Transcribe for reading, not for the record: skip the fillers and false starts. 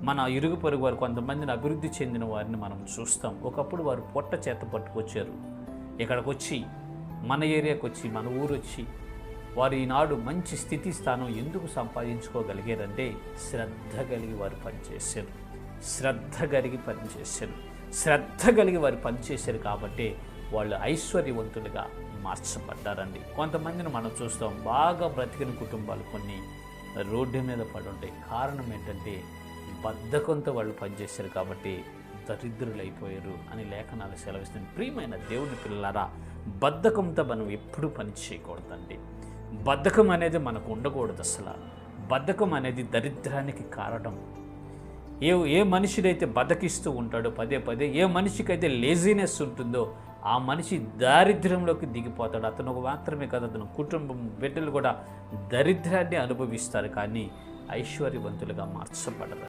మన ఇరుగు పొరుగు వారు కొంతమందిని అభివృద్ధి చెందిన వారిని మనం చూస్తాం. ఒకప్పుడు వారు పొట్ట చేత పట్టుకొచ్చారు. ఇక్కడికి వచ్చి మన ఏరియాకి వచ్చి మన ఊరు వచ్చి వారు ఈనాడు మంచి స్థితి స్థానం ఎందుకు సంపాదించుకోగలిగారంటే శ్రద్ధ కలిగి వారు పనిచేశారు. శ్రద్ధ కలిగి వారు పనిచేశారు కాబట్టి వాళ్ళు ఐశ్వర్యవంతులుగా మార్చబడ్డారండి. కొంతమందిని మనం చూస్తాం, బాగా బ్రతికిన కుటుంబాలు కొన్ని రోడ్డు మీద పడి ఉంటాయి. కారణం ఏంటంటే బద్ధకంతో వాళ్ళు పనిచేశారు కాబట్టి దరిద్రులైపోయారు అని లేఖనాలు సెలవిస్తుంది. ప్రియమైన దేవుని పిల్లలారా, బద్ధకంతో మనం ఎప్పుడూ పని చేయకూడదండి. బద్ధకం అనేది మనకు ఉండకూడదు. అసలు బద్ధకం అనేది దరిద్రానికి కారణం. ఏ మనిషిడైతే బద్ధకిస్తూ ఉంటాడో పదే పదే, ఏ మనిషికైతే లేజినెస్ ఉంటుందో ఆ మనిషి దారిద్ర్యంలోకి దిగిపోతాడు. అతను మాత్రమే కాదు, అతను కుటుంబం బిడ్డలు కూడా దరిద్రాన్ని అనుభవిస్తారు, కానీ ఐశ్వర్యవంతులుగా మార్చబడరు.